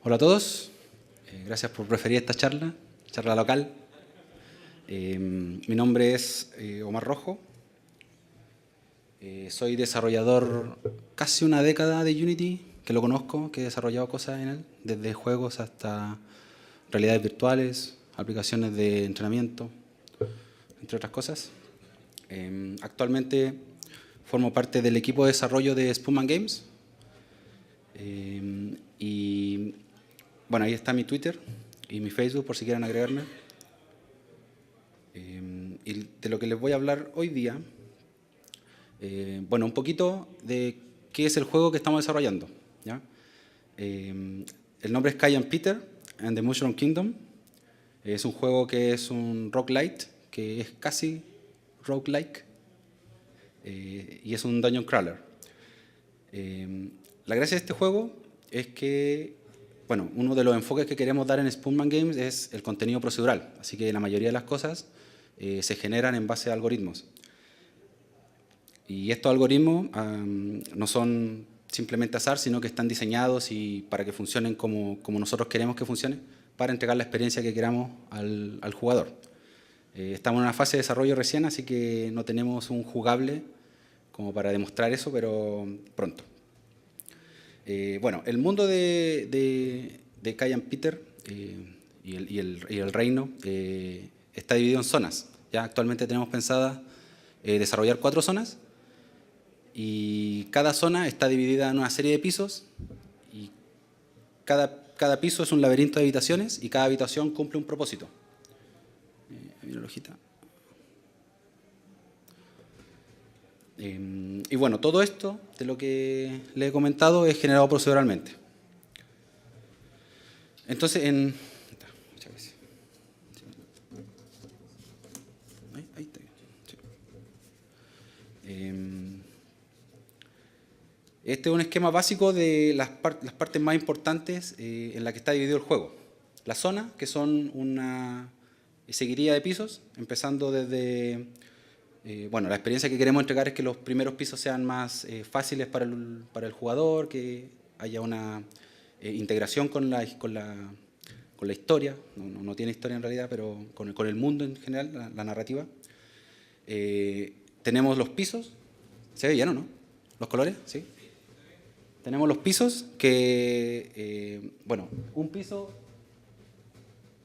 Hola a todos, gracias por preferir esta charla local. Mi nombre es Omar Rojo, soy desarrollador casi una década de Unity, que lo conozco, que he desarrollado cosas en él, desde juegos hasta realidades virtuales, aplicaciones de entrenamiento, entre otras cosas. Actualmente formo parte del equipo de desarrollo de Spoonman Games. Y bueno, ahí está mi Twitter y mi Facebook por si quieren agregarme. Y de lo que les voy a hablar hoy día, bueno, un poquito de qué es el juego que estamos desarrollando, ¿ya? El nombre es Kai and Peter and the Mushroom Kingdom. Es un juego que es un roguelite, que es casi roguelike, y es un dungeon crawler. La gracia de este juego es que, bueno, uno de los enfoques que queremos dar en Spoonman Games es el contenido procedural, así que la mayoría de las cosas se generan en base a algoritmos. Y estos algoritmos no son simplemente azar, sino que están diseñados y para que funcionen como nosotros queremos que funcionen, para entregar la experiencia que queramos al jugador. Estamos en una fase de desarrollo recién, así que no tenemos un jugable como para demostrar eso, pero pronto. Bueno, el mundo de Kai and Peter y el reino está dividido en zonas. Ya actualmente tenemos pensada desarrollar 4 zonas y cada zona está dividida en una serie de pisos y cada piso es un laberinto de habitaciones y cada habitación cumple un propósito. Mira la hojita. Y bueno, todo esto de lo que le he comentado es generado proceduralmente. Entonces, muchas gracias. Ahí está. Sí. Este es un esquema básico de las partes más importantes en la que está dividido el juego. La zona, que son una seguiría de pisos, empezando desde... bueno, la experiencia que queremos entregar es que los primeros pisos sean más fáciles para el jugador, que haya una integración con la historia. No tiene historia en realidad, pero con el mundo en general, la narrativa. Tenemos los pisos. ¿Se ve bien o no? ¿Los colores? ¿Sí? Tenemos los pisos que, bueno, un piso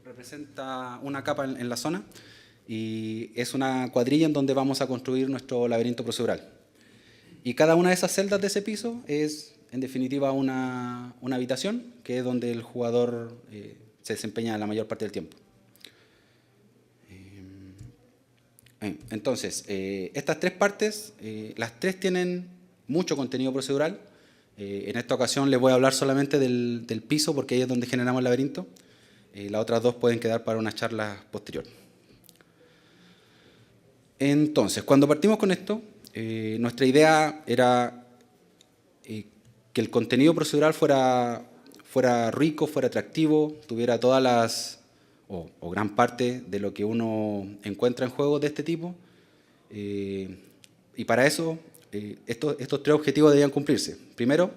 representa una capa en la zona y es una cuadrilla en donde vamos a construir nuestro laberinto procedural. Y cada una de esas celdas de ese piso es, en definitiva, una habitación, que es donde el jugador se desempeña la mayor parte del tiempo. Entonces, estas 3 partes, las 3 tienen mucho contenido procedural. En esta ocasión les voy a hablar solamente del piso, porque ahí es donde generamos el laberinto. Las otras 2 pueden quedar para una charla posterior. Entonces, cuando partimos con esto, nuestra idea era que el contenido procedural fuera rico, fuera atractivo, tuviera todas las, o gran parte de lo que uno encuentra en juegos de este tipo. Y para eso, estos 3 objetivos debían cumplirse. Primero,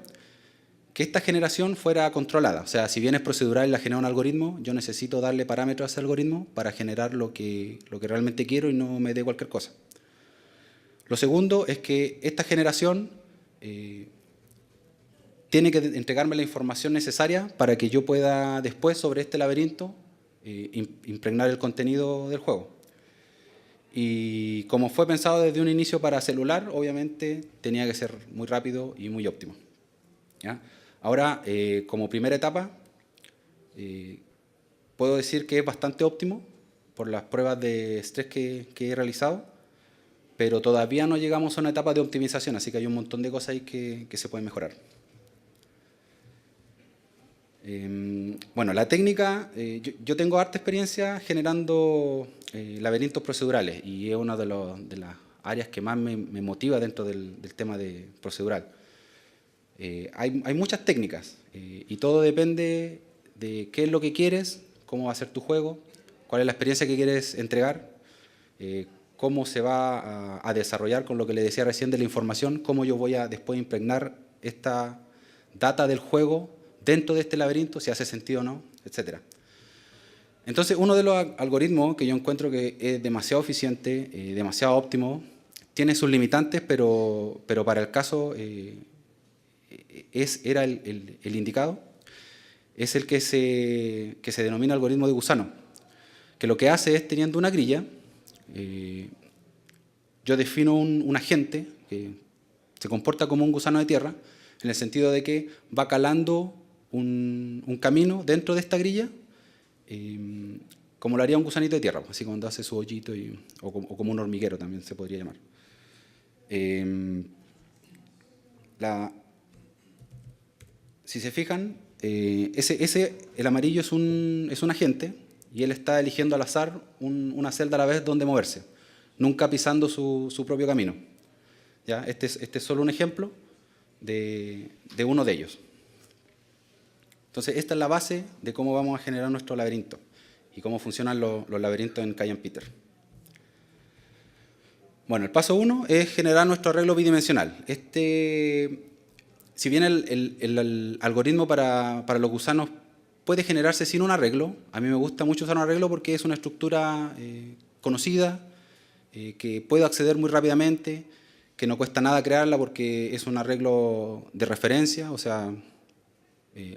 que esta generación fuera controlada. O sea, si bien es procedural y la genera un algoritmo, yo necesito darle parámetros a ese algoritmo para generar lo que realmente quiero y no me dé cualquier cosa. Lo segundo es que esta generación tiene que entregarme la información necesaria para que yo pueda después, sobre este laberinto, impregnar el contenido del juego. Y como fue pensado desde un inicio para celular, obviamente tenía que ser muy rápido y muy óptimo, ¿ya? Ahora, como primera etapa, puedo decir que es bastante óptimo por las pruebas de estrés que he realizado, pero todavía no llegamos a una etapa de optimización, así que hay un montón de cosas ahí que se pueden mejorar. Bueno, la técnica, yo tengo harta experiencia generando laberintos procedurales y es una de las áreas que más me motiva dentro del tema de procedural. Hay muchas técnicas y todo depende de qué es lo que quieres, cómo va a ser tu juego, cuál es la experiencia que quieres entregar, cómo se va a desarrollar con lo que le decía recién de la información, cómo yo voy a después impregnar esta data del juego dentro de este laberinto, si hace sentido o no, etc. Entonces, uno de los algoritmos que yo encuentro que es demasiado eficiente, demasiado óptimo, tiene sus limitantes, pero para el caso era el indicado, es el que se denomina algoritmo de gusano, que lo que hace es, teniendo una grilla, yo defino un agente que se comporta como un gusano de tierra, en el sentido de que va calando un camino dentro de esta grilla, como lo haría un gusanito de tierra, así cuando hace su hoyito, o como un hormiguero también se podría llamar. Si se fijan, el amarillo es un agente, y él está eligiendo al azar una celda a la vez donde moverse, nunca pisando su propio camino. ¿Ya? Este es solo un ejemplo de uno de ellos. Entonces, esta es la base de cómo vamos a generar nuestro laberinto y cómo funcionan los laberintos en Cayenne Peter. Bueno, el paso 1 es generar nuestro arreglo bidimensional. Si bien el algoritmo para los gusanos puede generarse sin un arreglo, a mí me gusta mucho usar un arreglo porque es una estructura conocida, que puedo acceder muy rápidamente, que no cuesta nada crearla porque es un arreglo de referencia, o sea,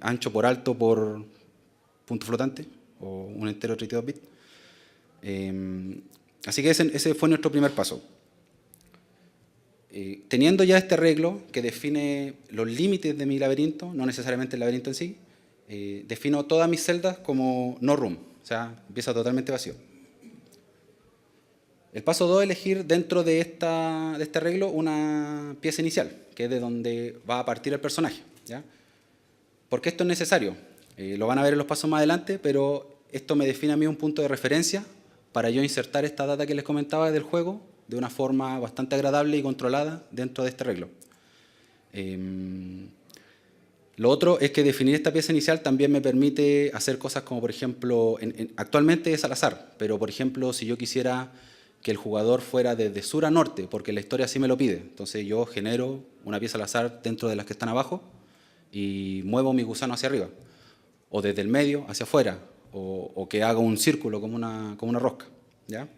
ancho por alto por punto flotante, o un entero 32 bits. Así que ese fue nuestro primer paso. Teniendo ya este arreglo que define los límites de mi laberinto, no necesariamente el laberinto en sí, defino todas mis celdas como no room, o sea, empieza totalmente vacío. El paso 2 es elegir dentro de este arreglo una pieza inicial, que es de donde va a partir el personaje, ¿ya? ¿Por qué esto es necesario? Lo van a ver en los pasos más adelante, pero esto me define a mí un punto de referencia para yo insertar esta data que les comentaba del juego de una forma bastante agradable y controlada dentro de este arreglo. Lo otro es que definir esta pieza inicial también me permite hacer cosas como, por ejemplo, actualmente es al azar, pero por ejemplo, si yo quisiera que el jugador fuera desde sur a norte, porque la historia así me lo pide, entonces yo genero una pieza al azar dentro de las que están abajo y muevo mi gusano hacia arriba, o desde el medio hacia afuera, o que haga un círculo como una rosca, ¿ya?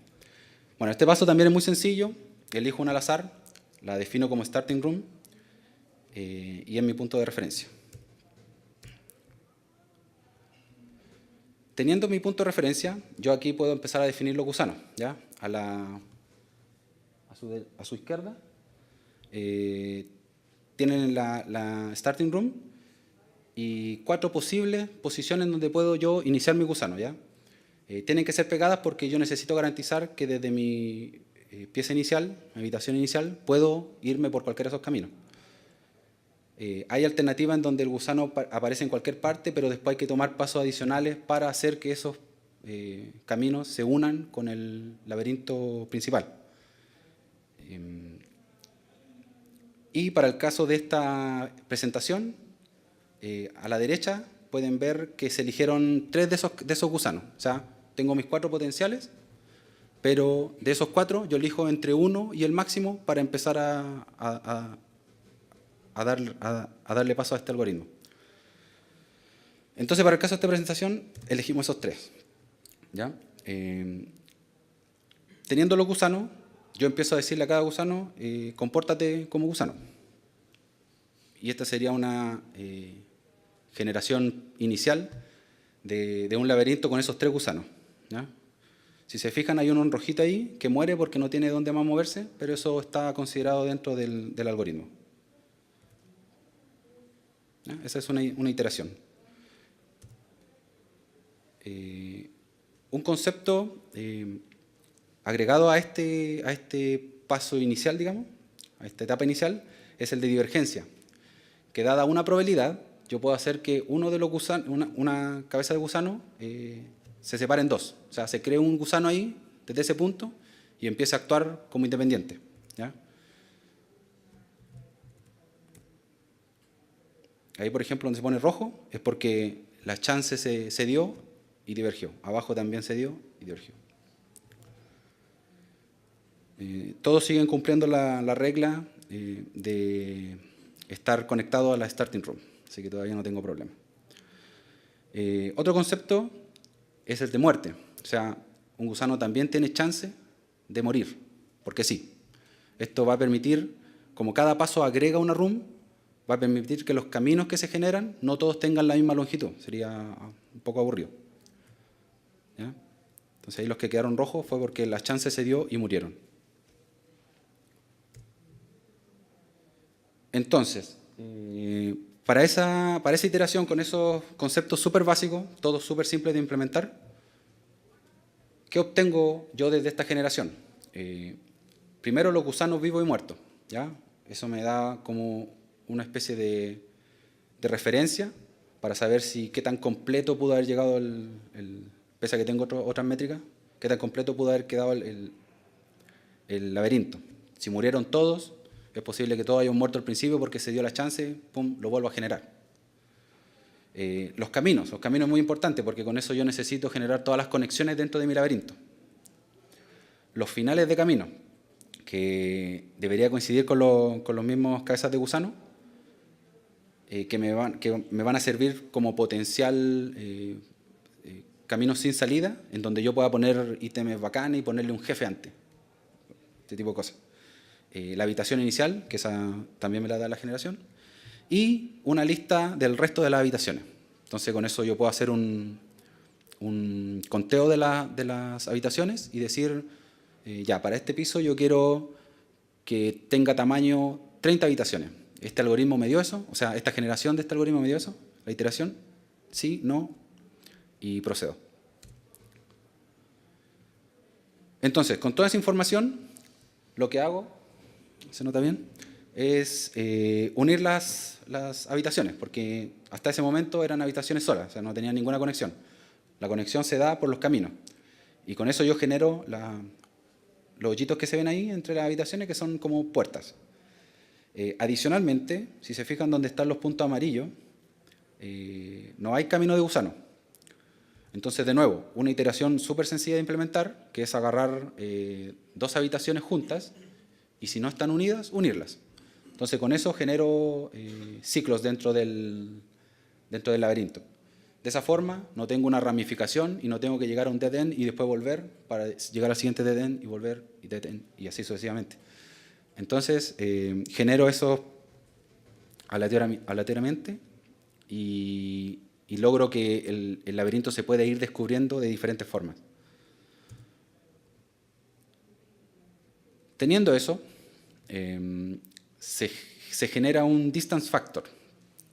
Bueno, este paso también es muy sencillo, elijo una al azar, la defino como starting room y es mi punto de referencia. Teniendo mi punto de referencia, yo aquí puedo empezar a definir los gusanos, ¿ya? A su izquierda tienen la starting room y 4 posibles posiciones donde puedo yo iniciar mi gusano, ¿ya? Tienen que ser pegadas porque yo necesito garantizar que desde mi pieza inicial, mi habitación inicial, puedo irme por cualquiera de esos caminos. Hay alternativas en donde el gusano aparece en cualquier parte, pero después hay que tomar pasos adicionales para hacer que esos caminos se unan con el laberinto principal. Y para el caso de esta presentación, a la derecha pueden ver que se eligieron 3 de esos gusanos. O sea, tengo mis 4 potenciales, pero de esos 4 yo elijo entre 1 y el máximo para empezar a darle paso a este algoritmo. Entonces, para el caso de esta presentación, elegimos esos 3. ¿Ya? Teniendo los gusanos, yo empiezo a decirle a cada gusano, compórtate como gusano. Y esta sería una generación inicial de un laberinto con esos 3 gusanos. ¿Ya? Si se fijan, hay uno en rojito ahí que muere porque no tiene dónde más moverse, pero eso está considerado dentro del algoritmo. ¿Ya? Esa es una iteración. Un concepto agregado a este paso inicial, digamos, a esta etapa inicial, es el de divergencia, que dada una probabilidad, yo puedo hacer que uno de los gusanos, una cabeza de gusano se separe en 2. O sea, se cree un gusano ahí, desde ese punto, y empieza a actuar como independiente. ¿Ya? Ahí, por ejemplo, donde se pone rojo, es porque la chance se dio y divergió. Abajo también se dio y divergió. Todos siguen cumpliendo la regla de estar conectados a la starting room. así que todavía no tengo problema. Otro concepto es el de muerte. O sea, un gusano también tiene chance de morir, porque sí. Esto va a permitir, como cada paso agrega una room, va a permitir que los caminos que se generan no todos tengan la misma longitud. Sería un poco aburrido. ¿Ya? Entonces ahí los que quedaron rojos fue porque la chance se dio y murieron. Entonces, para esa iteración con esos conceptos súper básicos, todos súper simples de implementar, ¿qué obtengo yo desde esta generación? Primero los gusanos vivos y muertos, ¿ya? Eso me da como una especie de referencia para saber qué tan completo pudo haber llegado pese a que tengo otras métricas, qué tan completo pudo haber quedado el laberinto. Si murieron todos, es posible que todos hayan muerto al principio porque se dio la chance, pum, lo vuelvo a generar. Los caminos es muy importante porque con eso yo necesito generar todas las conexiones dentro de mi laberinto. Los finales de camino, que debería coincidir con los mismos cabezas de gusano, que me van a servir como potencial caminos sin salida, en donde yo pueda poner ítems bacanes y ponerle un jefe antes. Este tipo de cosas. La habitación inicial, que esa también me la da la generación, y una lista del resto de las habitaciones. Entonces con eso yo puedo hacer un conteo de las habitaciones y decir, ya, para este piso yo quiero que tenga tamaño 30 habitaciones. ¿Este algoritmo me dio eso? O sea, ¿esta generación de este algoritmo me dio eso? ¿La iteración? Sí, no, y procedo. Entonces, con toda esa información, lo que hago, ¿se nota bien?, es unir las habitaciones, porque hasta ese momento eran habitaciones solas, o sea, no tenían ninguna conexión. La conexión se da por los caminos. Y con eso yo genero los hoyitos que se ven ahí entre las habitaciones, que son como puertas. Adicionalmente, si se fijan donde están los puntos amarillos, no hay camino de gusano. Entonces, de nuevo, una iteración súper sencilla de implementar, que es agarrar dos habitaciones juntas y si no están unidas, unirlas. Entonces, con eso genero ciclos dentro del laberinto. De esa forma, no tengo una ramificación y no tengo que llegar a un dead end y después volver para llegar al siguiente dead end y volver y dead end y así sucesivamente. Entonces, genero eso aleatoriamente y logro que el laberinto se puede ir descubriendo de diferentes formas. Teniendo eso, se genera un distance factor.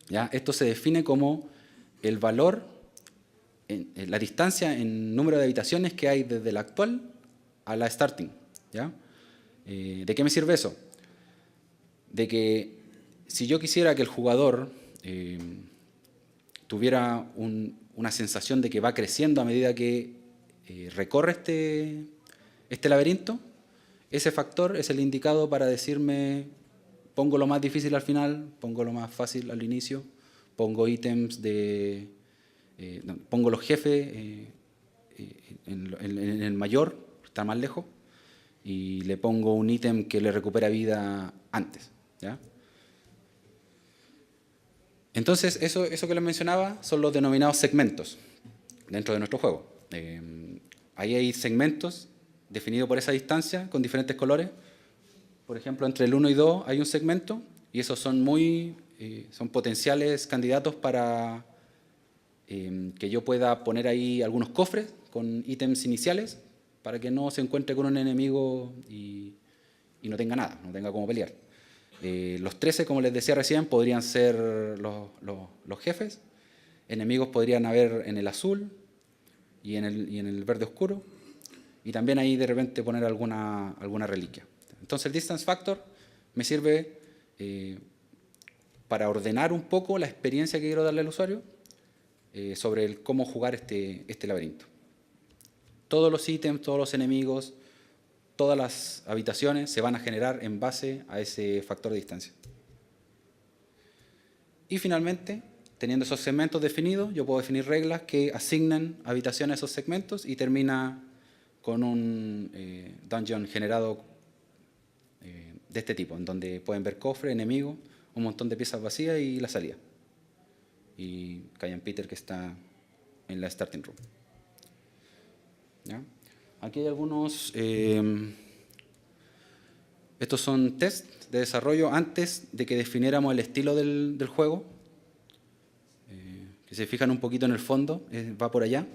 ¿Ya? Esto se define como el valor, la distancia en número de habitaciones que hay desde la actual a la starting. ¿Ya? ¿De qué me sirve eso? De que si yo quisiera que el jugador tuviera una sensación de que va creciendo a medida que recorre este laberinto, ese factor es el indicado para decirme, pongo lo más difícil al final, pongo lo más fácil al inicio, pongo ítems pongo los jefes en el mayor, está más lejos, y le pongo un ítem que le recupera vida antes. ¿Ya? Entonces, eso que les mencionaba son los denominados segmentos dentro de nuestro juego. Ahí hay segmentos definidos por esa distancia con diferentes colores. Por ejemplo, entre el 1 y 2 hay un segmento y esos son son potenciales candidatos para que yo pueda poner ahí algunos cofres con ítems iniciales para que no se encuentre con un enemigo y no tenga nada, no tenga cómo pelear. Los 13, como les decía recién, podrían ser los jefes. Enemigos podrían haber en el azul y en el verde oscuro. Y también ahí de repente poner alguna reliquia. Entonces el distance factor me sirve para ordenar un poco la experiencia que quiero darle al usuario sobre cómo jugar este laberinto. Todos los ítems, todos los enemigos, todas las habitaciones se van a generar en base a ese factor de distancia. Y finalmente, teniendo esos segmentos definidos, yo puedo definir reglas que asignan habitaciones a esos segmentos y termina con un dungeon generado de este tipo, en donde pueden ver cofre, enemigo, un montón de piezas vacías y la salida. y Cayenne Peter, que está en la starting room. ¿Ya? Aquí hay algunos... estos son tests de desarrollo antes de que definiéramos el estilo del juego. Que se fijan un poquito en el fondo, va por allá.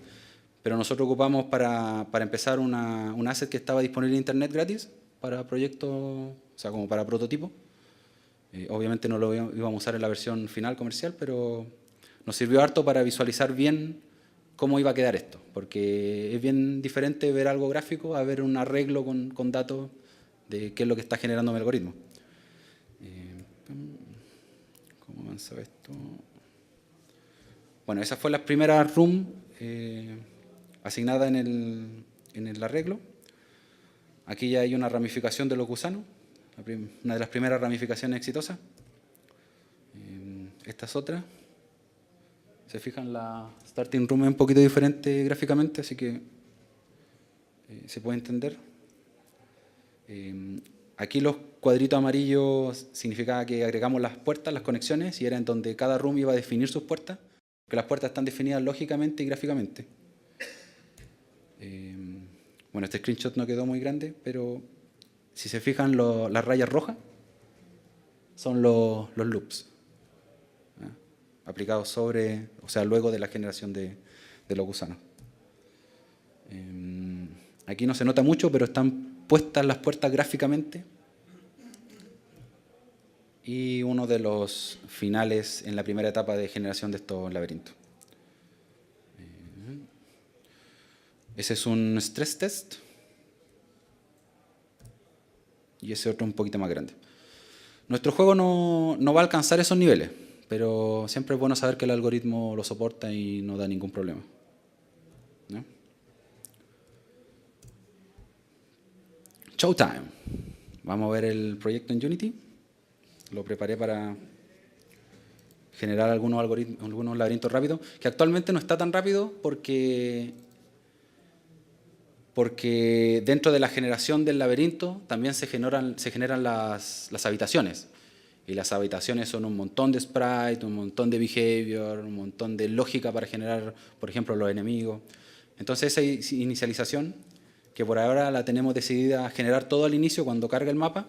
Pero nosotros ocupamos para empezar un asset que estaba disponible en internet gratis para proyectos, o sea, como para prototipo. Obviamente no lo íbamos a usar en la versión final comercial, pero nos sirvió harto para visualizar bien cómo iba a quedar esto, porque es bien diferente ver algo gráfico a ver un arreglo con datos de qué es lo que está generando mi algoritmo. ¿Cómo avanza esto? Bueno, esa fue la primera room asignada en el arreglo. Aquí ya hay una ramificación de los gusanos, una de las primeras ramificaciones exitosas. Esta es otra. Se fijan, la starting room es un poquito diferente gráficamente, así que se puede entender. Aquí los cuadritos amarillos significaba que agregamos las puertas, las conexiones, y era en donde cada room iba a definir sus puertas, porque las puertas están definidas lógicamente y gráficamente. Bueno, este screenshot no quedó muy grande, pero si se fijan, las rayas rojas son los loops, aplicados sobre, o sea, luego de la generación de los gusanos. Aquí no se nota mucho, pero están puestas las puertas gráficamente. Y uno de los finales en la primera etapa de generación de estos laberintos. Ese es un stress test. Y ese otro un poquito más grande. Nuestro juego no va a alcanzar esos niveles, pero siempre es bueno saber que el algoritmo lo soporta y no da ningún problema. ¿No? Showtime. Vamos a ver el proyecto en Unity. Lo preparé para generar algunos laberintos rápidos, que actualmente no está tan rápido porque dentro de la generación del laberinto también se generan las habitaciones. Y las habitaciones son un montón de sprite, un montón de behavior, un montón de lógica para generar, por ejemplo, los enemigos. Entonces esa inicialización, que por ahora la tenemos decidida a generar todo al inicio cuando carga el mapa,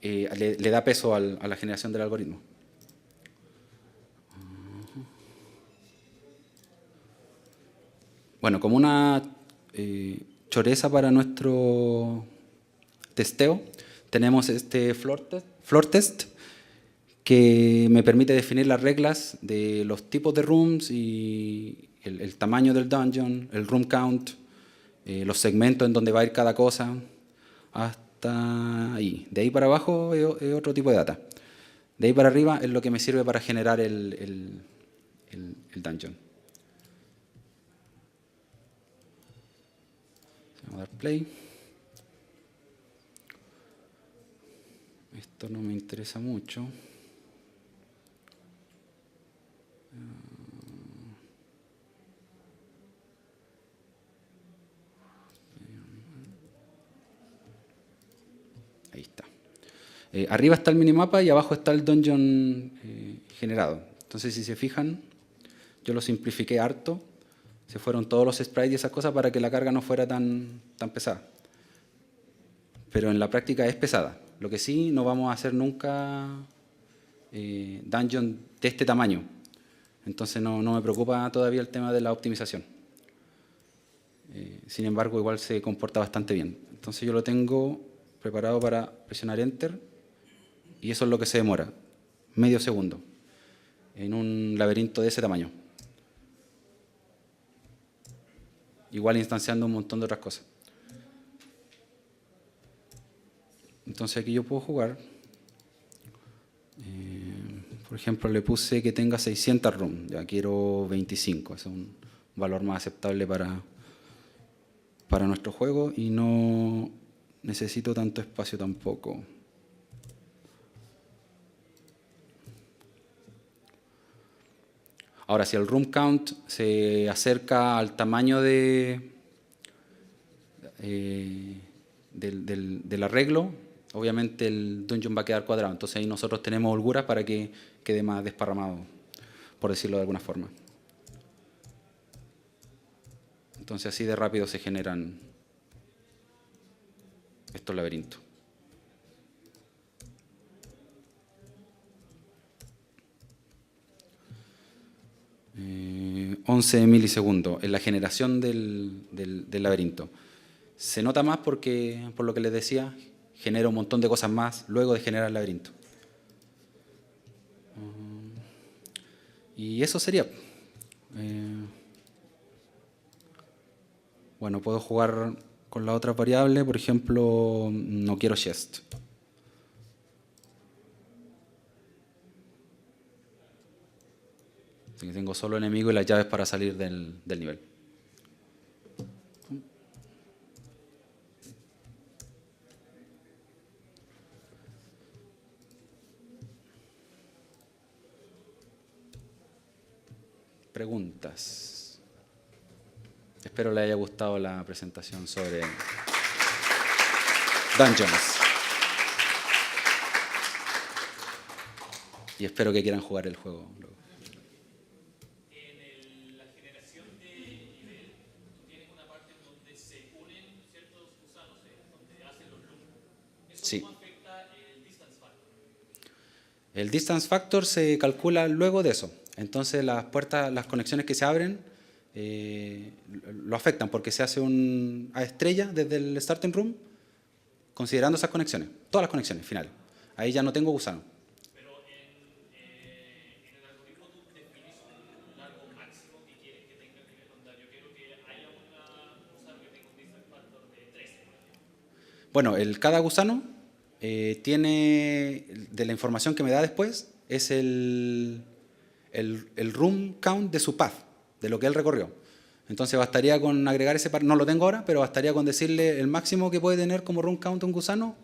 le da peso a la generación del algoritmo. Bueno, como una choreza para nuestro testeo, tenemos este floor test que me permite definir las reglas de los tipos de rooms y el tamaño del dungeon, el room count, los segmentos en donde va a ir cada cosa, hasta ahí. De ahí para abajo es otro tipo de data. De ahí para arriba es lo que me sirve para generar el dungeon. Vamos a dar play. Esto no me interesa mucho. Ahí está. Arriba está el minimapa y abajo está el dungeon generado. Entonces, si se fijan, yo lo simplifiqué harto. Se fueron todos los sprites y esas cosas para que la carga no fuera tan pesada. Pero en la práctica es pesada. Lo que sí, no vamos a hacer nunca dungeon de este tamaño. Entonces no me preocupa todavía el tema de la optimización. Sin embargo, igual se comporta bastante bien. Entonces yo lo tengo preparado para presionar Enter y eso es lo que se demora, medio segundo, en un laberinto de ese tamaño. Igual instanciando un montón de otras cosas. Entonces aquí yo puedo jugar. Por ejemplo, le puse que tenga 600 rooms. Ya quiero 25. Ese es un valor más aceptable para nuestro juego y no necesito tanto espacio tampoco. Ahora, si el room count se acerca al tamaño del arreglo, obviamente el dungeon va a quedar cuadrado. Entonces ahí nosotros tenemos holguras para que quede más desparramado, por decirlo de alguna forma. Entonces así de rápido se generan estos laberintos. 11 milisegundos en la generación del laberinto. Se nota más porque, por lo que les decía, genera un montón de cosas más luego de generar el laberinto. Y eso sería. Bueno, puedo jugar con la otra variable, por ejemplo, no quiero chest. Así que tengo solo enemigo y las llaves para salir del nivel. Preguntas. Espero les haya gustado la presentación sobre Dungeons. Y espero que quieran jugar el juego luego. La generación de nivel, tú tienes una parte donde se unen ciertos gusanos, donde hacen los loops. ¿Eso Sí. cómo afecta el distance factor? El distance factor se calcula luego de eso. Entonces las puertas, las conexiones que se abren lo afectan porque se hace a estrella desde el starting room considerando esas conexiones, todas las conexiones finales. Ahí ya no tengo gusano. Pero en el algoritmo tú defines un largo máximo que quieres que tenga el nivel. Onda, yo quiero que haya un gusano que tenga un distance factor de 13, por ejemplo. Bueno, cada gusano tiene, de la información que me da después, es el room count de su path, de lo que él recorrió. Entonces bastaría con agregar ese par, no lo tengo ahora, pero bastaría con decirle el máximo que puede tener como room count un gusano,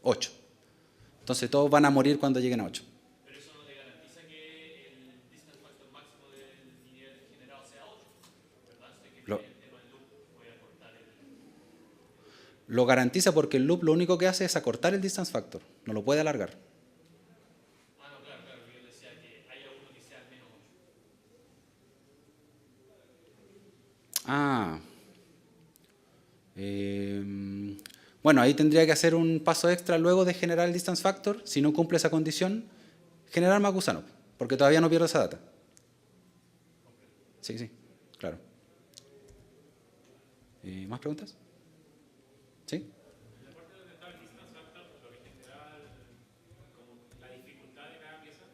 8. Entonces todos van a morir cuando lleguen a 8. Pero eso no te garantiza que el distance factor máximo del nivel generado sea 8, ¿verdad? Sé que Lo, el tema del loop voy a cortar el... lo garantiza porque el loop lo único que hace es acortar el distance factor, no lo puede alargar. Ah, no, claro, claro, yo decía que haya uno que sea al menos 8. Ah. Bueno, ahí tendría que hacer un paso extra luego de generar el distance factor. Si no cumple esa condición, generar más gusanos, porque todavía no pierdo esa data. Sí, sí, claro. ¿Más preguntas? ¿Sí? En la parte donde está el distance factor, lo que genera como la dificultad de cada pieza,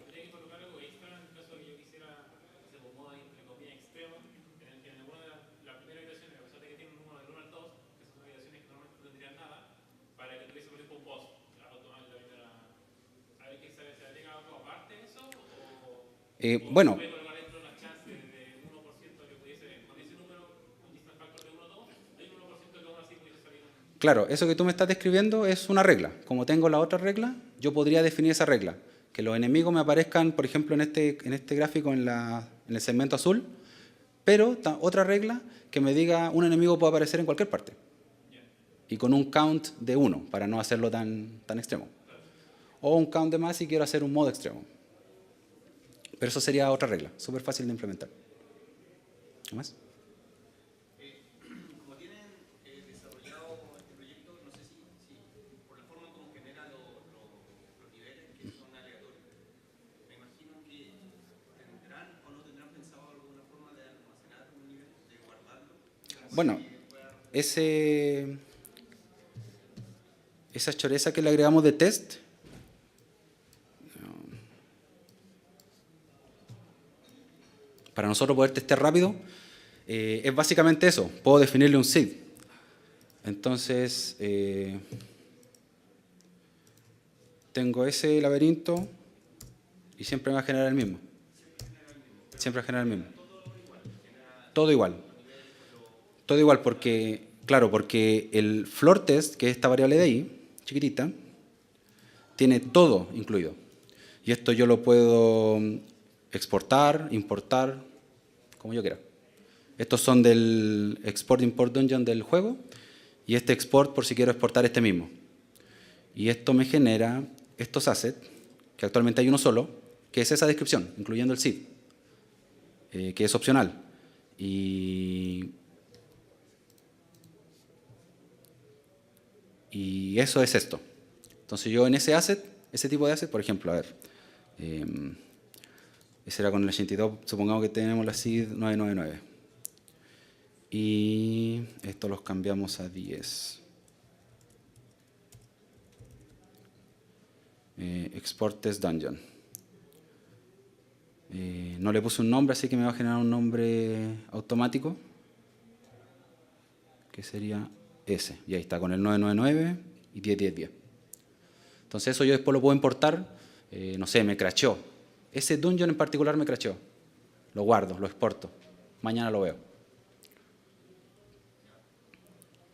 habría que colocar algo extra en el caso de que yo quisiera hacer un modo entre comillas extremo, en el que en alguna de las primeras habitaciones, a pesar de que tiene un número del 1 al 2, que son habitaciones que normalmente no tendrían nada, para que tuviese por ejemplo un boss. A ver qué sabe, ¿se agrega algo aparte de eso? ¿O Bueno, puede colocar dentro las chances de 1% que pudiese, con ese número, un distance factor de 1 o 2, hay un 1% que aún así pudiese salir un... claro, eso que tú me estás describiendo es una regla. Como tengo la otra regla, yo podría definir esa regla. Que los enemigos me aparezcan, por ejemplo, en este gráfico en el segmento azul, pero otra regla que me diga un enemigo puede aparecer en cualquier parte. Y con un count de 1, para no hacerlo tan extremo. O un count de más si quiero hacer un modo extremo. Pero eso sería otra regla, súper fácil de implementar. ¿Qué más? Como tienen desarrollado este proyecto, no sé si por la forma como genera los niveles, que son aleatorios, me imagino que tendrán o no tendrán pensado alguna forma de almacenar un nivel, de guardarlo. Bueno, esa choreza que le agregamos de test, para nosotros poder testear rápido, es básicamente eso. Puedo definirle un seed. Entonces, tengo ese laberinto y siempre me va a generar el mismo. Siempre va a generar el mismo. Todo igual. Todo igual porque, claro, porque el floor test, que es esta variable de ahí, chiquitita, tiene todo incluido. Y esto yo lo puedo exportar, importar, como yo quiera. Estos son del Export Import Dungeon del juego y este export por si quiero exportar este mismo. Y esto me genera estos assets, que actualmente hay uno solo, que es esa descripción, incluyendo el seed, que es opcional. Y eso es esto. Entonces yo en ese asset, ese tipo de asset, por ejemplo, a ver, ese era con el 82, supongamos que tenemos la seed 999. Y esto los cambiamos a 10. Export test dungeon. No le puse un nombre, así que me va a generar un nombre automático, que sería ese. Y ahí está, con el 999 y 10. Entonces eso yo después lo puedo importar. No sé, me crasheó. Ese dungeon en particular me crasheó. Lo guardo, lo exporto. Mañana lo veo.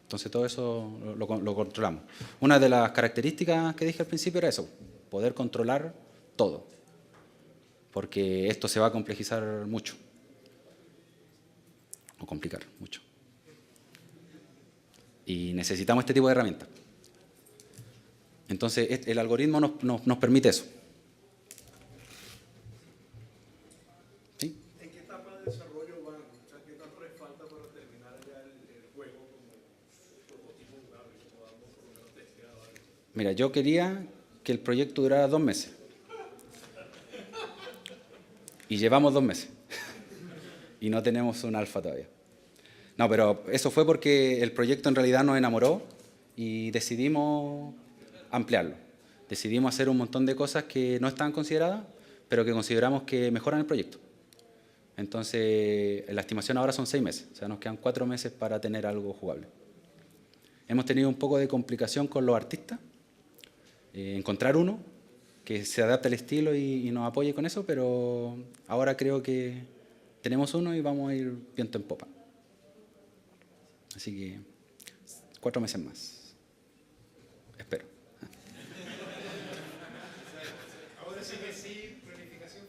Entonces todo eso lo controlamos. Una de las características que dije al principio era eso, poder controlar todo. Porque esto se va a complejizar mucho. O complicar mucho. Y necesitamos este tipo de herramientas. Entonces el algoritmo nos permite eso. ¿Sí? ¿En qué etapa de desarrollo van? O sea, ¿qué tanto les falta para terminar ya el juego como prototipo jugable que podamos por lo menos testear algo? Mira, yo quería que el proyecto durara 2 meses. Y llevamos 2 meses. Y no tenemos un alfa todavía. No, pero eso fue porque el proyecto en realidad nos enamoró y decidimos ampliarlo. Decidimos hacer un montón de cosas que no estaban consideradas, pero que consideramos que mejoran el proyecto. Entonces, la estimación ahora son 6 meses. O sea, nos quedan 4 meses para tener algo jugable. Hemos tenido un poco de complicación con los artistas. Encontrar uno que se adapte al estilo y nos apoye con eso, pero ahora creo que tenemos uno y vamos a ir viento en popa. Así que 4 meses más. Espero. Ahora sí que sí, planificación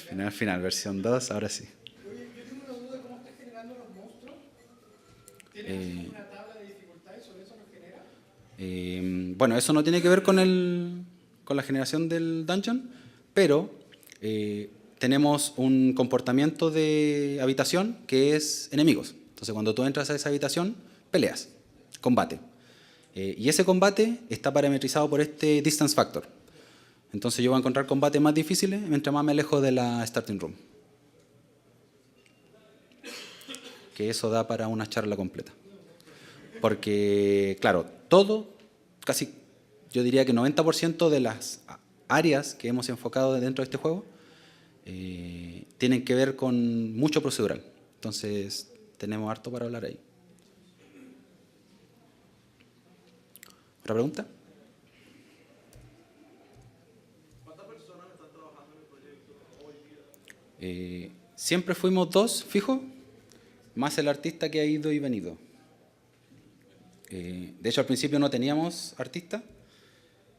final. Final, versión 2, ahora sí. Oye, yo tengo una duda de cómo estás generando los monstruos. ¿Tienes una tabla de dificultades sobre eso que genera? Bueno, eso no tiene que ver con la generación del dungeon, pero tenemos un comportamiento de habitación que es enemigos. Entonces, cuando tú entras a esa habitación, peleas, combate. Y ese combate está parametrizado por este distance factor. Entonces, yo voy a encontrar combates más difíciles mientras más me alejo de la starting room. Que eso da para una charla completa. Porque, claro, casi yo diría que 90% de las áreas que hemos enfocado dentro de este juego tienen que ver con mucho procedural. Entonces, tenemos harto para hablar ahí. ¿Otra pregunta? ¿Cuántas personas están trabajando en el proyecto hoy día? Siempre fuimos 2 fijos, más el artista que ha ido y venido. De hecho, al principio no teníamos artista,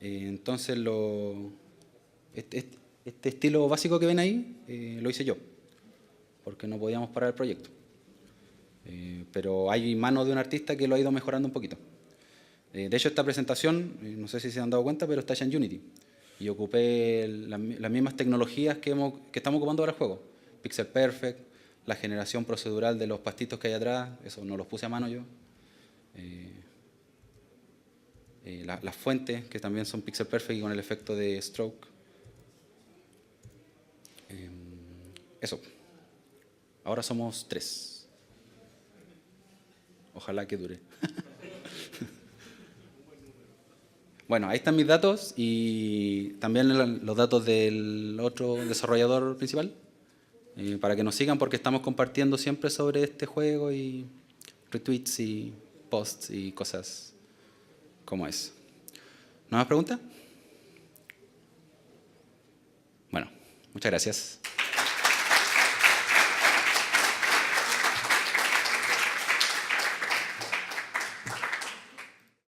entonces este estilo básico que ven ahí lo hice yo, porque no podíamos parar el proyecto. Pero hay mano de un artista que lo ha ido mejorando un poquito. De hecho, esta presentación, no sé si se han dado cuenta, pero está hecha en Unity. Y ocupé las mismas tecnologías que estamos ocupando para el juego. Pixel Perfect, la generación procedural de los pastitos que hay atrás, eso no los puse a mano yo. Las fuentes, que también son Pixel Perfect y con el efecto de stroke. Eso. Ahora somos 3. Ojalá que dure. Bueno, ahí están mis datos y también los datos del otro desarrollador principal, para que nos sigan porque estamos compartiendo siempre sobre este juego y retweets y posts y cosas como es. ¿No más preguntas? Bueno, muchas gracias.